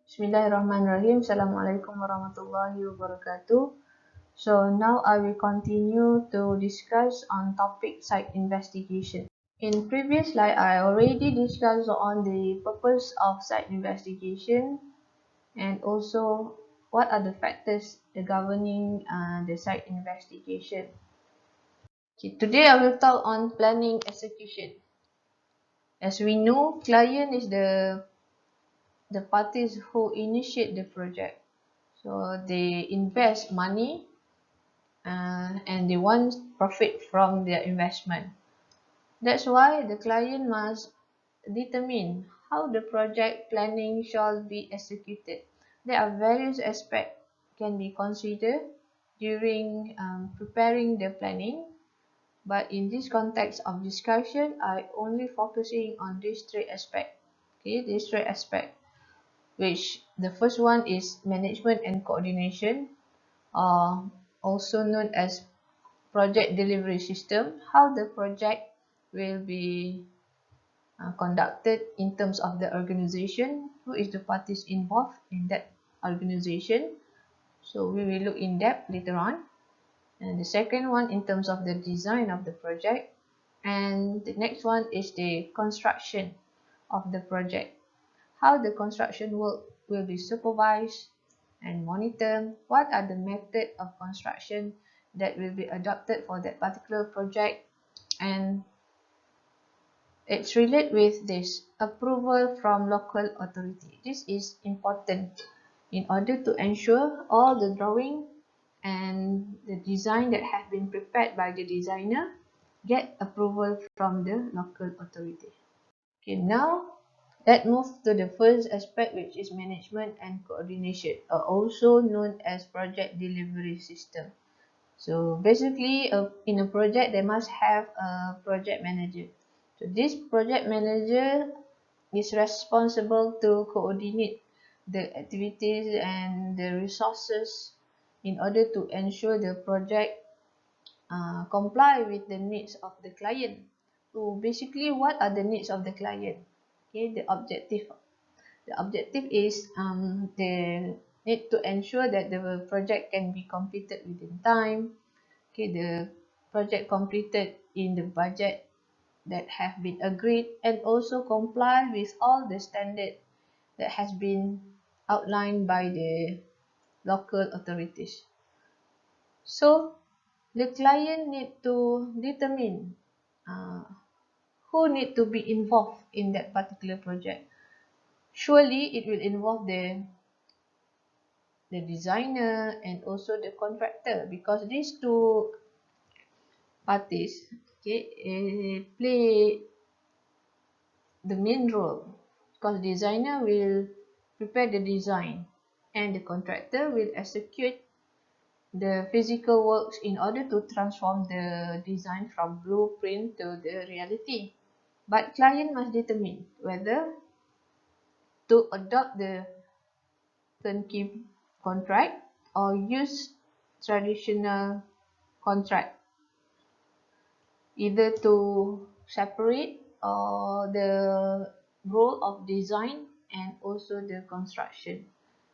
Bismillahirrahmanirrahim. Assalamualaikum warahmatullahi wabarakatuh. So now I will continue to discuss on topic site investigation. In previous slide, I already discussed on the purpose of site investigation and also what are the factors governing the site investigation. Okay, today I will talk on planning execution. As we know, client is the parties who initiate the project. So they invest money and they want profit from their investment. That's why the client must determine how the project planning shall be executed. There are various aspects can be considered during preparing the planning, but in this context of discussion, I only focusing on these three aspects. Okay, these three aspects, which the first one is management and coordination, also known as project delivery system, how the project will be conducted in terms of the organization, who is the parties involved in that organization. So we will look in depth later on. And the second one in terms of the design of the project, and the next one is the construction of the project, how the construction work will be supervised and monitored, what are the method of construction that will be adopted for that particular project, and it's related with this approval from local authority. This is important in order to ensure all the drawing and the design that have been prepared by the designer get approval from the local authority. Okay, now let's move to the first aspect, which is management and coordination, also known as project delivery system. So basically, in a project, they must have a project manager. So this project manager is responsible to coordinate the activities and the resources in order to ensure the project comply with the needs of the client. So basically, what are the needs of the client? Okay, the objective. The objective is they need to ensure that the project can be completed within time. Okay, the project completed in the budget that have been agreed and also comply with all the standard that has been outlined by the local authorities. So the client need to determine who need to be involved in that particular project. Surely it will involve the designer and also the contractor, because these two parties, okay, play the main role, because designer will prepare the design and the contractor will execute the physical works in order to transform the design from blueprint to the reality. But client must determine whether to adopt the turnkey contract or use traditional contract, either to separate the role of design and also the construction.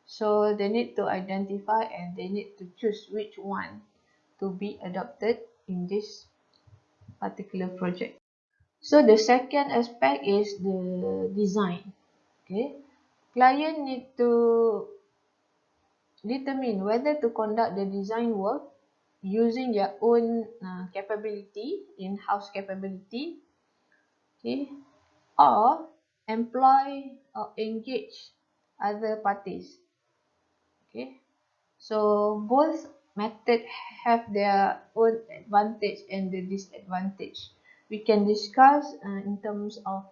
So they need to identify and they need to choose which one to be adopted in this particular project. So the second aspect is the design. Okay, client need to determine whether to conduct the design work using their own capability, in-house capability, okay, or employ or engage other parties. Okay, so both methods have their own advantage and the disadvantage. We can discuss in terms of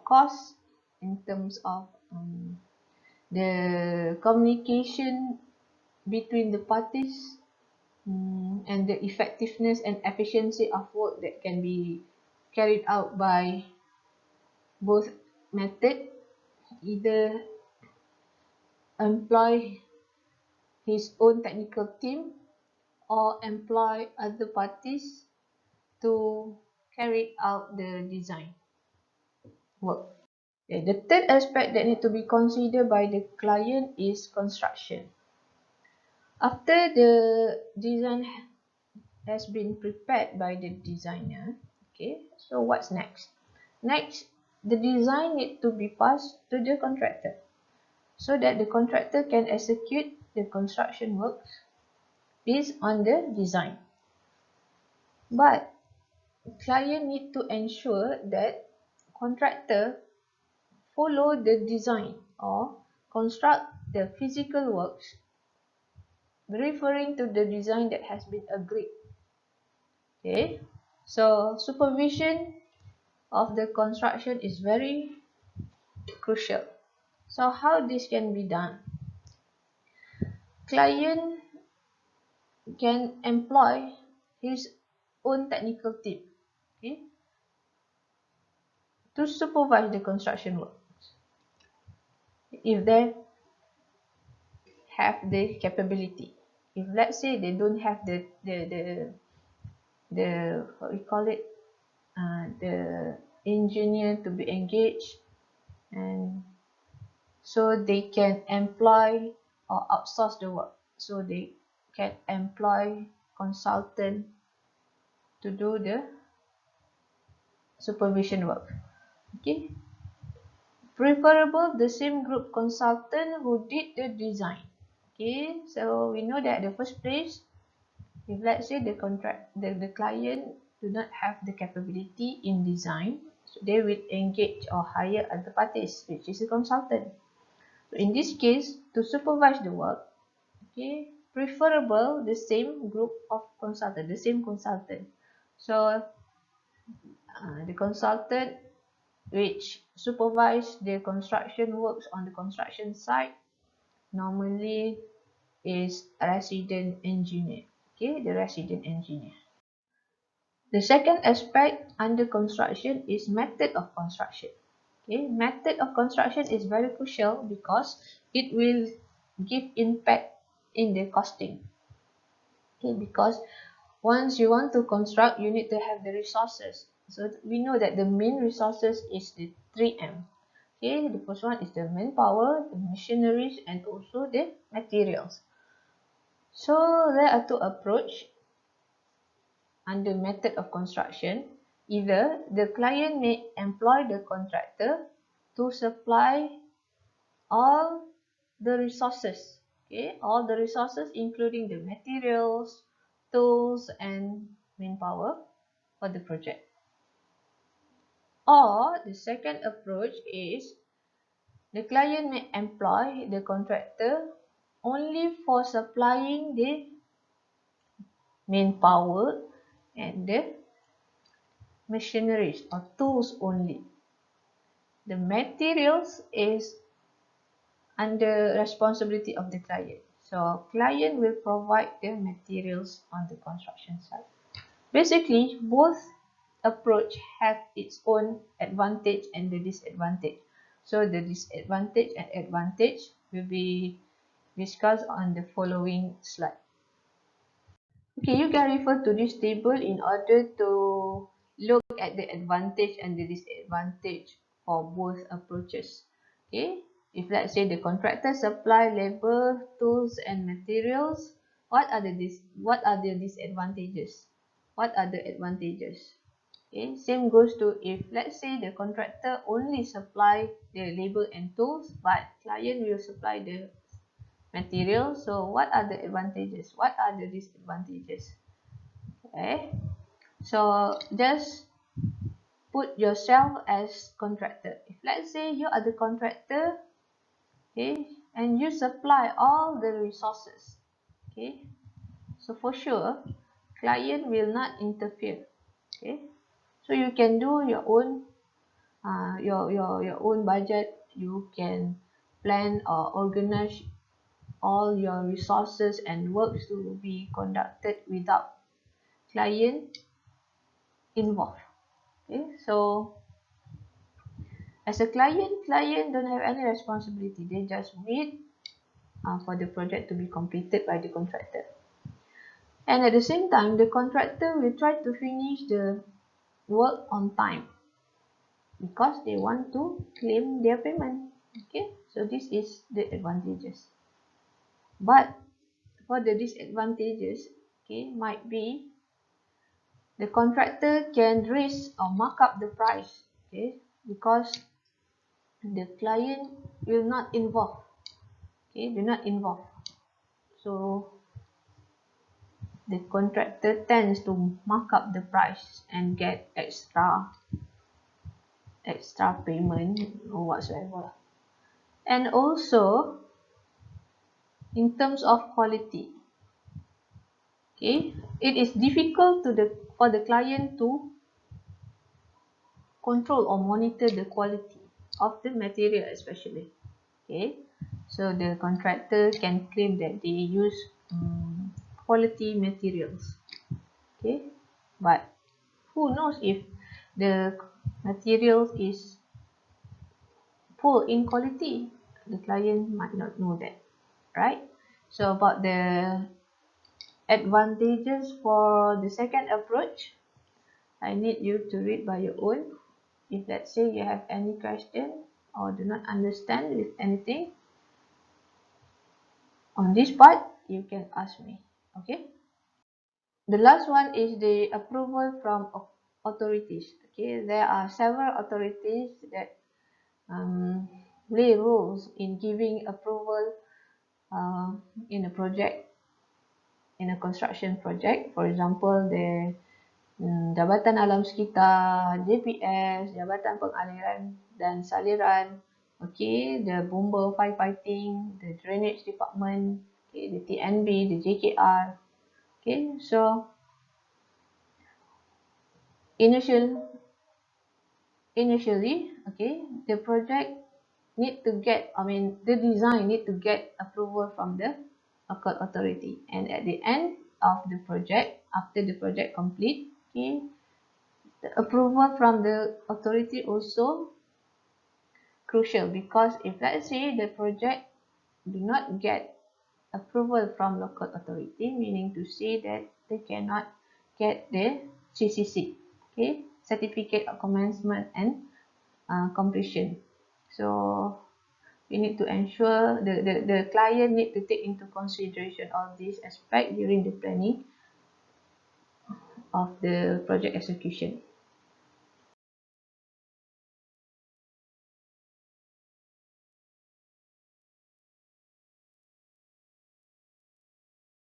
cost, in terms of the communication between the parties, and the effectiveness and efficiency of work that can be carried out by both method, either employ his own technical team or employ other parties to carry out the design work. Okay, the third aspect that need to be considered by the client is construction. After the design has been prepared by the designer, okay, so what's next? Next, the design need to be passed to the contractor so that the contractor can execute the construction works based on the design. But client need to ensure that contractor follow the design or construct the physical works referring to the design that has been agreed. Okay, so supervision of the construction is very crucial. So how this can be done? Client can employ his own technical team, okay, to supervise the construction work if they have the capability. If let's say they don't have the what we call it, the engineer to be engaged, and so they can employ or outsource the work. So they can employ consultant to do the supervision work. Okay, preferable the same group consultant who did the design. Okay, so we know that the first place, if let's say the client do not have the capability in design, so they will engage or hire other parties, which is a consultant. So in this case, to supervise the work, okay, preferable the same group of consultant, the same consultant. So the consultant which supervise the construction works on the construction site normally is a resident engineer. Okay, the resident engineer. The second aspect under construction is method of construction. Okay, method of construction is very crucial because it will give impact in the costing. Okay, because once you want to construct, you need to have the resources. So we know that the main resources is the 3M. Okay, the first one is the manpower, the machineries, and also the materials. So there are two approaches under method of construction. Either the client may employ the contractor to supply all the resources, okay, all the resources including the materials, tools, and manpower for the project. Or the second approach is the client may employ the contractor only for supplying the manpower and the machineries or tools only. The materials is under responsibility of the client. So client will provide the materials on the construction site. Basically, both approach have its own advantage and the disadvantage. So the disadvantage and advantage will be discussed on the following slide. Okay, you can refer to this table in order to look at the advantage and the disadvantage for both approaches. Okay, if let's say the contractor supply labor, tools, and materials, what are the disadvantages? What are the advantages? Okay, same goes to if let's say the contractor only supply the labor and tools, but client will supply the material. So what are the advantages? What are the disadvantages? Okay, so just put yourself as contractor. If let's say you are the contractor, okay, and you supply all the resources, okay, so for sure client will not interfere. Okay, so you can do your own your own budget. You can plan or organize all your resources and works to be conducted without client involved. Okay, so as a client don't have any responsibility. They just wait for the project to be completed by the contractor. And at the same time, the contractor will try to finish the work on time. because they want to claim their payment. Okay, so this is the advantages. But for the disadvantages, okay, might be the contractor can raise or mark up the price, okay, because the client will not involve, okay, do not involve. So the contractor tends to mark up the price and get extra payment or whatsoever. And also in terms of quality, okay, it is difficult for the client to control or monitor the quality of the material, especially. Okay, so the contractor can claim that they use quality materials. Okay, but who knows if the material is poor in quality? The client might not know that, right? So about the advantages for the second approach, I need you to read by your own. If let's say you have any question or do not understand with anything on this part, you can ask me. Okay. The last one is the approval from authorities. Okay, there are several authorities that play roles in giving approval uh, in a project, in a construction project. For example, the Jabatan Alam Sekitar, JPS, Jabatan Pengaliran dan Saliran, okay, the bomber firefighting, the drainage department, okay, the TNB, the JKR, okay. So initially, okay, the project need to get, the design need to get approval from the local authority, and at the end of the project, after the project complete, okay, the approval from the authority also crucial, because if let's say the project do not get approval from local authority, meaning to say that they cannot get the CCC, okay, certificate of commencement and completion. So we need to ensure the client need to take into consideration all these aspects during the planning of the project execution.